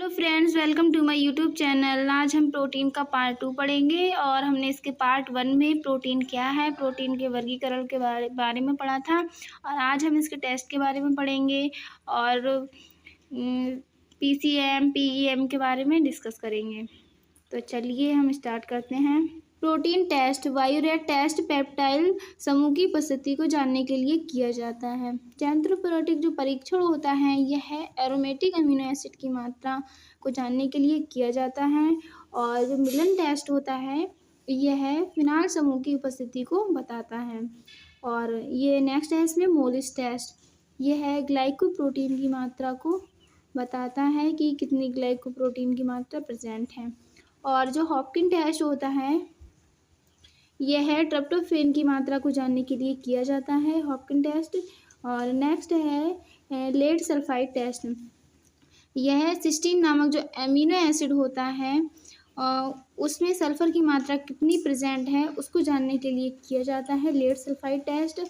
Hello friends, welcome to my YouTube channel. आज हम protein का पार्ट 2 पढ़ेंगे और हमने इसके पार्ट 1 में प्रोटीन क्या है, प्रोटीन के वर्गीकरण के बारे में पढ़ा था और आज हम इसके टेस्ट के बारे में पढ़ेंगे और पीसीएम पीईएम के बारे में डिस्कस करेंगे। तो चलिए हम स्टार्ट करते हैं। प्रोटीन टेस्ट वायुरेट टेस्ट पेप्टाइल समूह की उपस्थिति को जानने के लिए किया जाता है। जैंथ्रोपोरेटिक जो परीक्षण होता है यह एरोमेटिक अमीनो एसिड की मात्रा को जानने के लिए किया जाता है और जो मिलन टेस्ट होता है यह फिनाल समूह की उपस्थिति को बताता है। और ये नेक्स्ट है इसमें मोलिस टेस्ट, यह है ग्लाइकोप्रोटीन की मात्रा को बताता है कि कितनी ग्लाइकोप्रोटीन की मात्रा प्रेजेंट है। और जो हॉपकिन टेस्ट होता है यह ट्रिप्टोफैन की मात्रा को जानने के लिए किया जाता है, हॉपकिन टेस्ट। और नेक्स्ट है लेड सल्फाइड टेस्ट, यह सिस्टीन नामक जो एमिनो एसिड होता है उसमें सल्फर की मात्रा कितनी प्रेजेंट है उसको जानने के लिए किया जाता है, लेड सल्फाइड टेस्ट।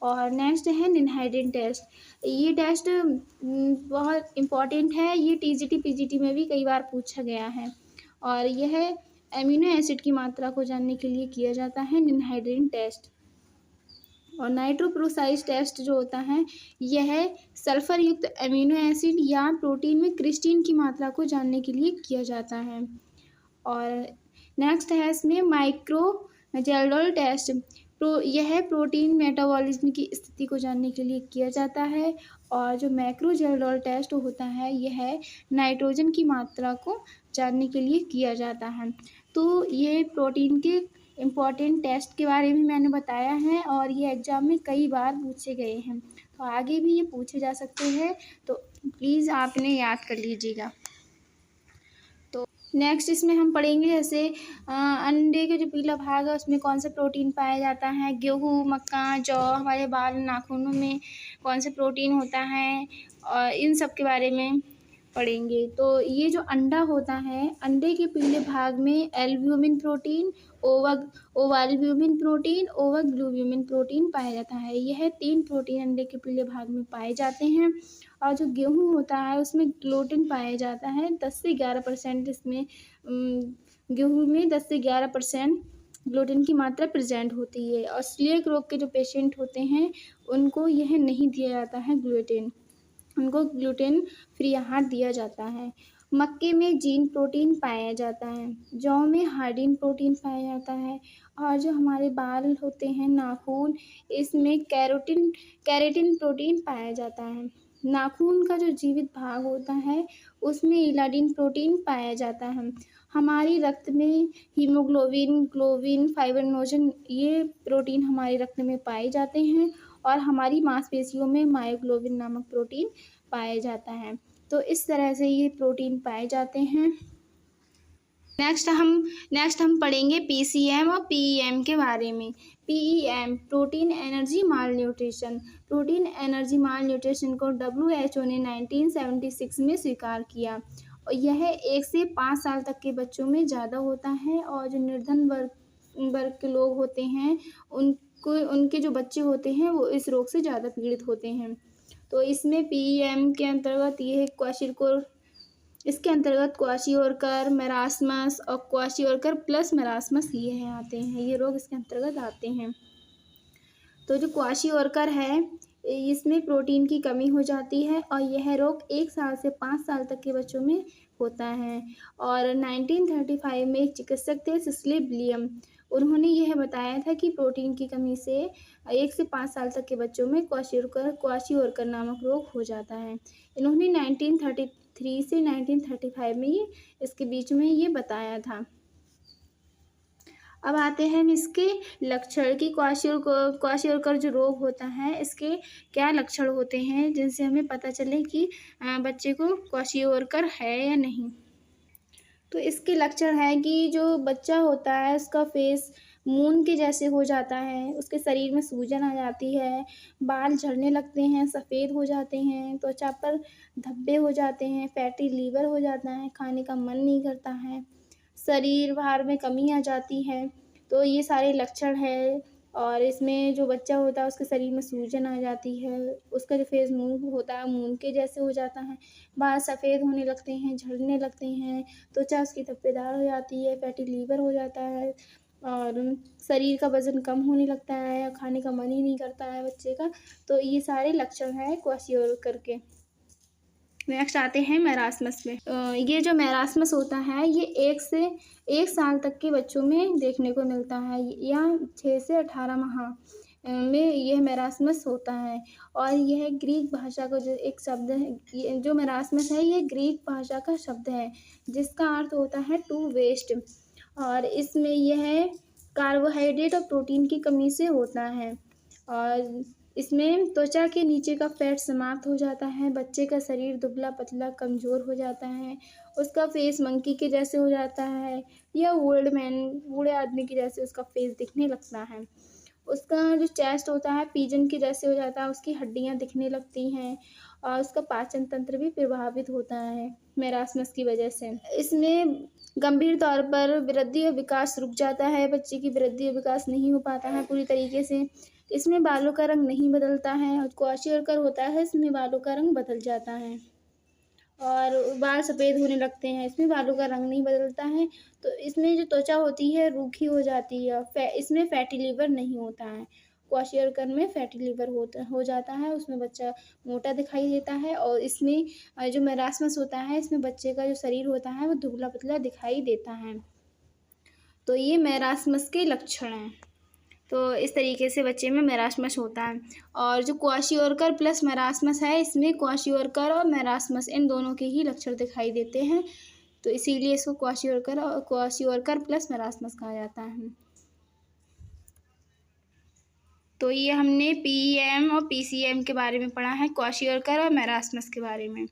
और नेक्स्ट है निनहाइड्रिन टेस्ट, ये टेस्ट बहुत इम्पॉर्टेंट है, ये टीजीटी पीजीटी में भी कई बार पूछा गया है और यह एमिनो एसिड की मात्रा को जानने के लिए किया जाता है, निनहाइड्रिन टेस्ट। और नाइट्रोप्रोसाइज टेस्ट जो होता है यह सल्फर युक्त एमिनो एसिड या प्रोटीन में क्रिस्टीन की मात्रा को जानने के लिए किया जाता है। और नेक्स्ट है इसमें माइक्रोजेल्डोल टेस्ट, यह प्रोटीन मेटाबॉलिज्म की स्थिति को जानने के लिए किया जाता है। और जो मैक्रोजेल्डोल टेस्ट होता है यह नाइट्रोजन की मात्रा को जानने के लिए किया जाता है। तो ये प्रोटीन के इम्पॉर्टेंट टेस्ट के बारे में मैंने बताया है और ये एग्ज़ाम में कई बार पूछे गए हैं, तो आगे भी ये पूछे जा सकते हैं, तो प्लीज़ आप इन्हें याद कर लीजिएगा। तो नेक्स्ट इसमें हम पढ़ेंगे जैसे अंडे के जो पीला भाग है उसमें कौन सा प्रोटीन पाया जाता है, गेहूँ, मक्का, जौ, हमारे बाल नाखूनों में कौन सा प्रोटीन होता है और इन सब के बारे में पढ़ेंगे। तो ये जो अंडा होता है, अंडे के पीले भाग में एल्ब्यूमिन प्रोटीन, ओवाल्ब्यूमिन प्रोटीन, ओवग्लोब्यूमिन प्रोटीन पाया जाता है। यह 3 प्रोटीन अंडे के पीले भाग में पाए जाते हैं। और जो गेहूँ होता है उसमें ग्लूटेन पाया जाता है 10 से 11%, इसमें गेहूँ में 10 से 11% ग्लूटेन की मात्रा प्रेजेंट होती है। और सीलिएक रोग के जो पेशेंट होते हैं उनको यह नहीं दिया जाता है ग्लूटेन, उनको ग्लूटेन फ्री आहार दिया जाता है। मक्के में जीन प्रोटीन पाया जाता है, जौ में हार्डिन प्रोटीन पाया जाता है। और जो हमारे बाल होते हैं, नाखून, इसमें कैरेटिन प्रोटीन पाया जाता है। नाखून का जो जीवित भाग होता है उसमें इलाडिन प्रोटीन पाया जाता है। हमारी रक्त में हीमोग्लोबिन, ग्लोबिन, फाइब्रिनोजन, ये प्रोटीन हमारे रक्त में पाए जाते हैं। और हमारी मांसपेशियों में मायोग्लोबिन नामक प्रोटीन पाया जाता है। तो इस तरह से ये प्रोटीन पाए जाते हैं। नेक्स्ट हम पढ़ेंगे पीसीएम और पीईएम के बारे में। पीईएम प्रोटीन एनर्जी माल न्यूट्रिशन, प्रोटीन एनर्जी माल न्यूट्रिशन को WHO ने 1976 में स्वीकार किया और यह 1 से 5 साल तक के बच्चों में ज़्यादा होता है। और जो निर्धन वर्ग के लोग होते हैं उनके जो बच्चे होते हैं वो इस रोग से ज़्यादा पीड़ित होते हैं। तो इसमें पीईएम के अंतर्गत ये क्वाशियोरकर, इसके अंतर्गत क्वाशियोरकर, मेरास्मस और क्वाशियोरकर प्लस मेरास्मस ये आते हैं, ये रोग इसके अंतर्गत आते हैं। तो जो क्वाशियोरकर है इसमें प्रोटीन की कमी हो जाती है और यह रोग 1 साल से 5 साल तक के बच्चों में होता है। और 1935 में एक चिकित्सक थे सिस्ली विलियम, उन्होंने यह बताया था कि प्रोटीन की कमी से 1 से 5 साल तक के बच्चों में क्वाशियोरकर नामक रोग हो जाता है। इन्होंने 1933 से 1935 में ये इसके बीच में ये बताया था। अब आते हैं हम इसके लक्षण की क्वाशियोरकर जो रोग होता है इसके क्या लक्षण होते हैं जिनसे हमें पता चले कि बच्चे को क्वाशियोरकर है या नहीं। तो इसके लक्षण है कि जो बच्चा होता है उसका फेस मून के जैसे हो जाता है, उसके शरीर में सूजन आ जाती है, बाल झड़ने लगते हैं, सफ़ेद हो जाते हैं, त्वचा पर धब्बे हो जाते हैं, फैटी लीवर हो जाता है, खाने का मन नहीं करता है, शरीर भार में कमी आ जाती है। तो ये सारे लक्षण है और इसमें जो बच्चा होता है उसके शरीर में सूजन आ जाती है, उसका जो फेस मूव होता है मून के जैसे हो जाता है, बाल सफ़ेद होने लगते हैं, झड़ने लगते हैं, त्वचा उसकी धब्बेदार हो जाती है, फैटी लीवर हो जाता है और शरीर का वज़न कम होने लगता है या खाने का मन ही नहीं करता है बच्चे का। तो ये सारे लक्षण हैं क्वाशियोरकर के। नेक्स्ट आते हैं मैरास्मस में। ये जो मैरास्मस होता है ये 1 साल तक के बच्चों में देखने को मिलता है या 6 से 18 माह में यह मैरास्मस होता है और यह ग्रीक भाषा का जो एक शब्द है, ये जो मैरास्मस है ये ग्रीक भाषा का शब्द है जिसका अर्थ होता है टू वेस्ट और इसमें यह कार्बोहाइड्रेट और प्रोटीन की कमी से होता है और इसमें त्वचा के नीचे का फैट समाप्त हो जाता है, बच्चे का शरीर दुबला-पतला कमज़ोर हो जाता है, उसका फेस मंकी के जैसे हो जाता है या ओल्ड मैन बूढ़े आदमी के जैसे उसका फेस दिखने लगता है। उसका जो चेस्ट होता है पिजन के जैसे हो जाता है, उसकी हड्डियाँ दिखने लगती हैं और उसका पाचन तंत्र भी प्रभावित होता है मैरास्मस की वजह से। इसमें गंभीर तौर पर वृद्धि और विकास रुक जाता है, बच्चे की वृद्धि और विकास नहीं हो पाता है पूरी तरीके से। इसमें बालों का रंग नहीं बदलता है और क्वाशियोरकर होता है इसमें बालों का रंग बदल जाता है और बाल सफ़ेद होने लगते हैं, इसमें बालों का रंग नहीं बदलता है। तो इसमें जो त्वचा होती है रूखी हो जाती है, इसमें फैटी लिवर नहीं होता है। क्वाशियोरकर में फैटी लिवर हो जाता है, उसमें बच्चा मोटा दिखाई देता है और इसमें जो मैरास्मस होता है इसमें बच्चे का जो शरीर होता है वो दुबला-पतला दिखाई देता है। तो ये मैरास्मस के लक्षण हैं। तो इस तरीके से बच्चे में मैरास्मस होता है और जो क्वाशियोरकर प्लस मैरास्मस है इसमें क्वाशियोरकर और मैरास्मस इन दोनों के ही लक्षण दिखाई देते हैं। तो इसीलिए इसको क्वाशियोरकर प्लस मैरास्मस कहा जाता है। तो ये हमने पीईएम और पीसीएम के बारे में पढ़ा है, क्वाशियोरकर और मैरास्मस के बारे में।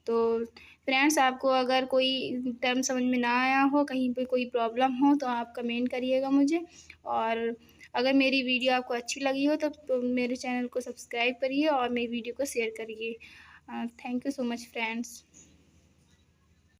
तो फ्रेंड्स आपको अगर कोई टर्म समझ में ना आया हो, कहीं पे कोई प्रॉब्लम हो तो आप कमेंट करिएगा मुझे और अगर मेरी वीडियो आपको अच्छी लगी हो तो मेरे चैनल को सब्सक्राइब करिए और मेरी वीडियो को शेयर करिए। Thank you so much friends.